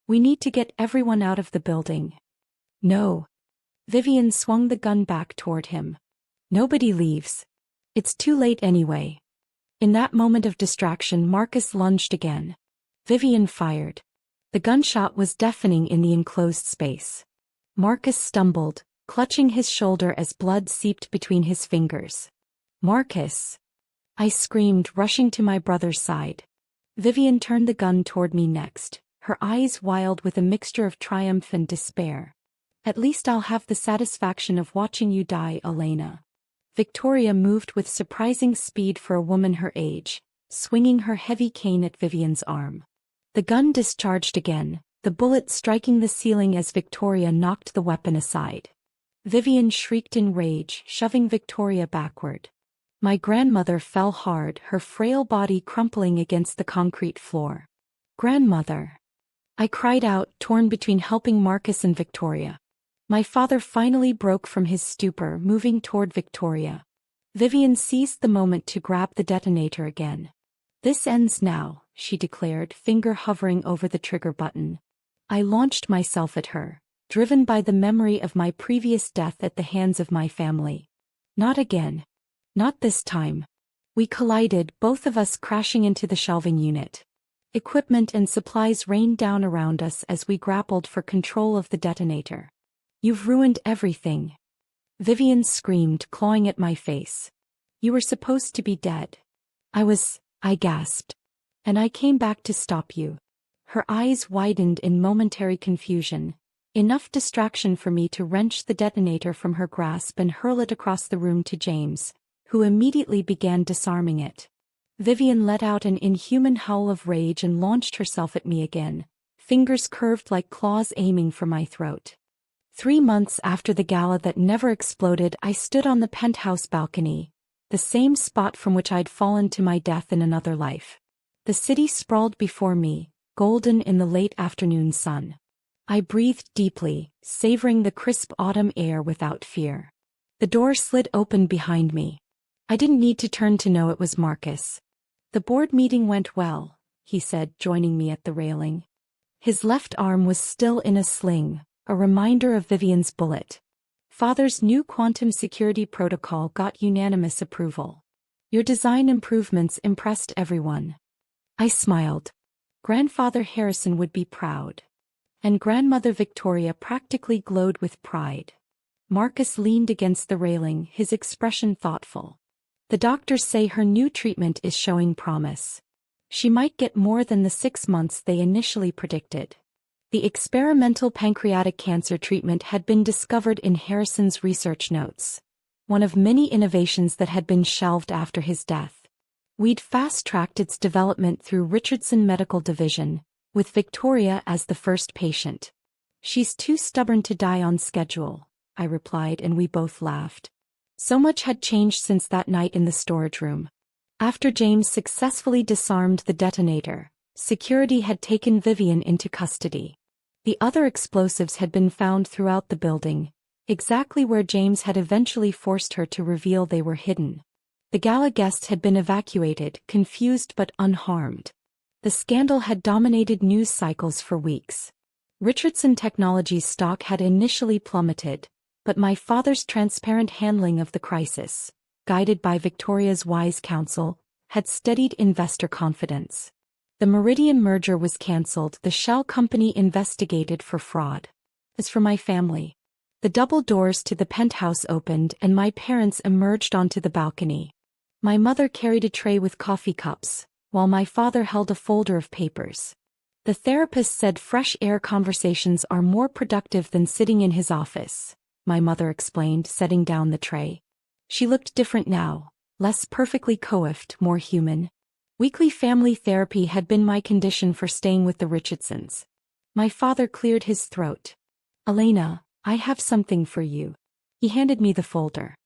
We need to get everyone out of the building. No. Vivian swung the gun back toward him. Nobody leaves. It's too late anyway. In that moment of distraction, Marcus lunged again. Vivian fired. The gunshot was deafening in the enclosed space. Marcus stumbled, clutching his shoulder as blood seeped between his fingers. Marcus! I screamed, rushing to my brother's side. Vivian turned the gun toward me next, her eyes wild with a mixture of triumph and despair. At least I'll have the satisfaction of watching you die, Elena. Victoria moved with surprising speed for a woman her age, swinging her heavy cane at Vivian's arm. The gun discharged again, the bullet striking the ceiling as Victoria knocked the weapon aside. Vivian shrieked in rage, shoving Victoria backward. My grandmother fell hard, her frail body crumpling against the concrete floor. Grandmother! I cried out, torn between helping Marcus and Victoria. My father finally broke from his stupor, moving toward Victoria. Vivian seized the moment to grab the detonator again. This ends now, she declared, finger hovering over the trigger button. I launched myself at her, driven by the memory of my previous death at the hands of my family. Not again. Not this time. We collided, both of us crashing into the shelving unit. Equipment and supplies rained down around us as we grappled for control of the detonator. You've ruined everything. Vivian screamed, clawing at my face. You were supposed to be dead. I gasped. And I came back to stop you. Her eyes widened in momentary confusion, Enough distraction for me to wrench the detonator from her grasp and hurl it across the room to James, who immediately began disarming it. Vivian let out an inhuman howl of rage and launched herself at me again, fingers curved like claws aiming for my throat. 3 months after the gala that never exploded, I stood on the penthouse balcony, the same spot from which I'd fallen to my death in another life. The city sprawled before me, golden in the late afternoon sun. I breathed deeply, savoring the crisp autumn air without fear. The door slid open behind me. I didn't need to turn to know it was Marcus. "The board meeting went well," he said, joining me at the railing. His left arm was still in a sling, a reminder of Vivian's bullet. "Father's new quantum security protocol got unanimous approval. Your design improvements impressed everyone." I smiled. Grandfather Harrison would be proud. And Grandmother Victoria practically glowed with pride. Marcus leaned against the railing, his expression thoughtful. "The doctors say her new treatment is showing promise. She might get more than the 6 months they initially predicted." The experimental pancreatic cancer treatment had been discovered in Harrison's research notes, one of many innovations that had been shelved after his death. We'd fast-tracked its development through Richardson Medical Division, with Victoria as the first patient. "She's too stubborn to die on schedule," I replied, and we both laughed. So much had changed since that night in the storage room. After James successfully disarmed the detonator, security had taken Vivian into custody. The other explosives had been found throughout the building, exactly where James had eventually forced her to reveal they were hidden. The gala guests had been evacuated, confused but unharmed. The scandal had dominated news cycles for weeks. Richardson Technologies' stock had initially plummeted, but my father's transparent handling of the crisis, guided by Victoria's wise counsel, had steadied investor confidence. The Meridian merger was cancelled, the shell company investigated for fraud. As for my family, the double doors to the penthouse opened and my parents emerged onto the balcony. My mother carried a tray with coffee cups, while my father held a folder of papers. "The therapist said fresh air conversations are more productive than sitting in his office," my mother explained, setting down the tray. She looked different now, less perfectly coiffed, more human. Weekly family therapy had been my condition for staying with the Richardsons. My father cleared his throat. "Elena, I have something for you." He handed me the folder.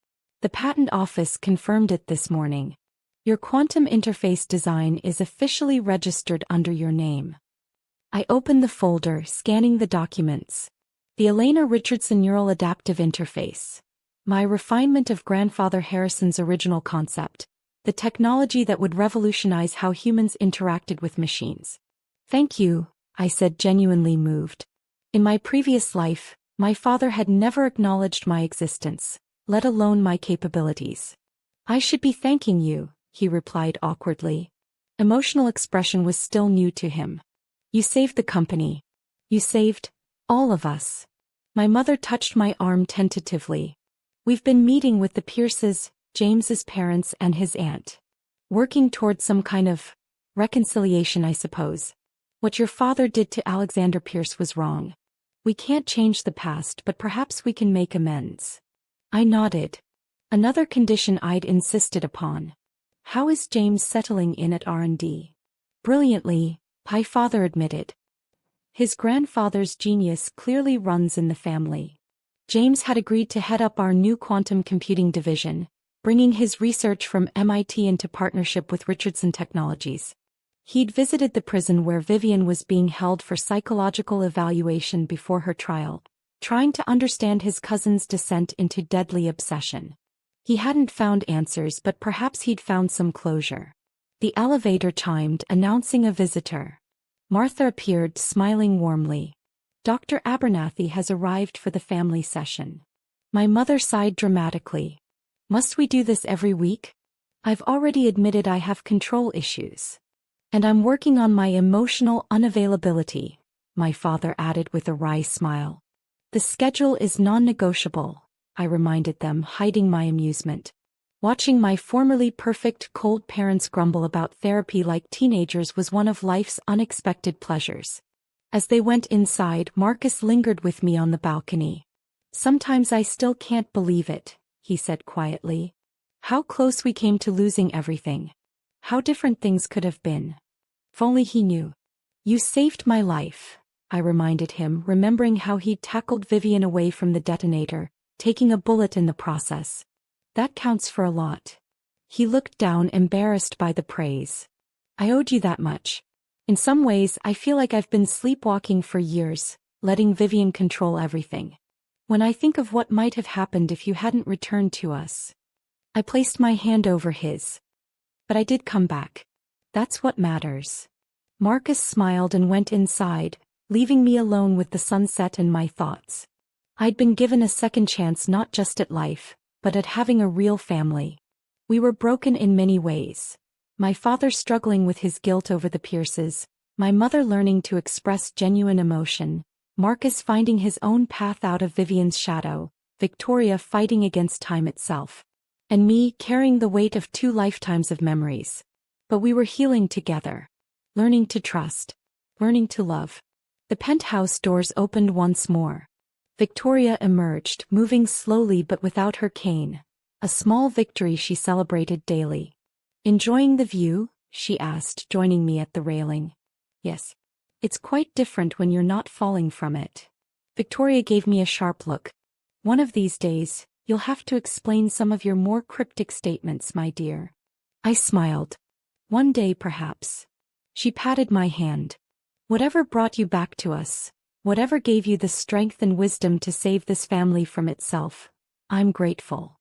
"The patent office confirmed it this morning. Your quantum interface design is officially registered under your name." I opened the folder, scanning the documents. The Elena Richardson Neural Adaptive Interface. My refinement of Grandfather Harrison's original concept. The technology that would revolutionize how humans interacted with machines. "Thank you," I said, genuinely moved. In my previous life, my father had never acknowledged my existence, let alone my capabilities. "I should be thanking you," he replied awkwardly. Emotional expression was still new to him. "You saved the company. You saved all of us." My mother touched my arm tentatively. "We've been meeting with the Pierces, James's parents and his aunt. Working toward some kind of reconciliation, I suppose. What your father did to Alexander Pierce was wrong. We can't change the past, but perhaps we can make amends." I nodded. Another condition I'd insisted upon. "How is James settling in at R&D?" "Brilliantly," my father admitted. "His grandfather's genius clearly runs in the family." James had agreed to head up our new quantum computing division, bringing his research from MIT into partnership with Richardson Technologies. He'd visited the prison where Vivian was being held for psychological evaluation before her trial, trying to understand his cousin's descent into deadly obsession. He hadn't found answers, but perhaps he'd found some closure. The elevator chimed, announcing a visitor. Martha appeared, smiling warmly. "Dr. Abernathy has arrived for the family session." My mother sighed dramatically. "Must we do this every week?" "I've already admitted I have control issues. And I'm working on my emotional unavailability," my father added with a wry smile. "The schedule is non-negotiable," I reminded them, hiding my amusement. Watching my formerly perfect cold parents grumble about therapy like teenagers was one of life's unexpected pleasures. As they went inside, Marcus lingered with me on the balcony. "Sometimes I still can't believe it," he said quietly. "How close we came to losing everything. How different things could have been. If only he knew." "You saved my life," I reminded him, remembering how he'd tackled Vivian away from the detonator, taking a bullet in the process. "That counts for a lot." He looked down, embarrassed by the praise. "I owed you that much. In some ways, I feel like I've been sleepwalking for years, letting Vivian control everything. When I think of what might have happened if you hadn't returned to us." I placed my hand over his. "But I did come back. That's what matters." Marcus smiled and went inside, leaving me alone with the sunset and my thoughts. I'd been given a second chance, not just at life, but at having a real family. We were broken in many ways. My father struggling with his guilt over the Pierces, my mother learning to express genuine emotion, Marcus finding his own path out of Vivian's shadow, Victoria fighting against time itself, and me carrying the weight of 2 lifetimes of memories. But we were healing together, learning to trust, learning to love. The penthouse doors opened once more. Victoria emerged, moving slowly but without her cane, a small victory she celebrated daily. "Enjoying the view?" she asked, joining me at the railing. "Yes. It's quite different when you're not falling from it." Victoria gave me a sharp look. "One of these days, you'll have to explain some of your more cryptic statements, my dear." I smiled. "One day perhaps." She patted my hand. "Whatever brought you back to us, whatever gave you the strength and wisdom to save this family from itself, I'm grateful."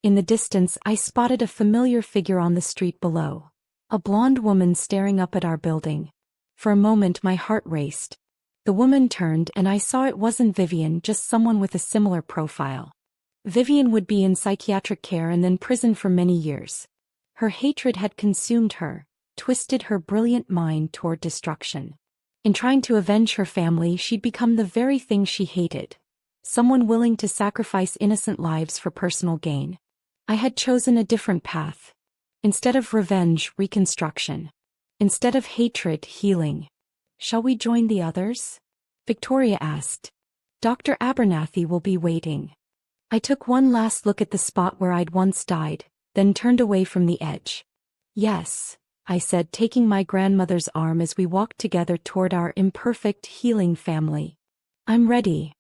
In the distance, I spotted a familiar figure on the street below. A blonde woman staring up at our building. For a moment my heart raced. The woman turned and I saw it wasn't Vivian, just someone with a similar profile. Vivian would be in psychiatric care and then prison for many years. Her hatred had consumed her, twisted her brilliant mind toward destruction. In trying to avenge her family, she'd become the very thing she hated. Someone willing to sacrifice innocent lives for personal gain. I had chosen a different path. Instead of revenge, reconstruction. Instead of hatred, healing. "Shall we join the others?" Victoria asked. "Dr. Abernathy will be waiting." I took one last look at the spot where I'd once died, then turned away from the edge. "Yes," I said, taking my grandmother's arm as we walked together toward our imperfect, healing family. "I'm ready."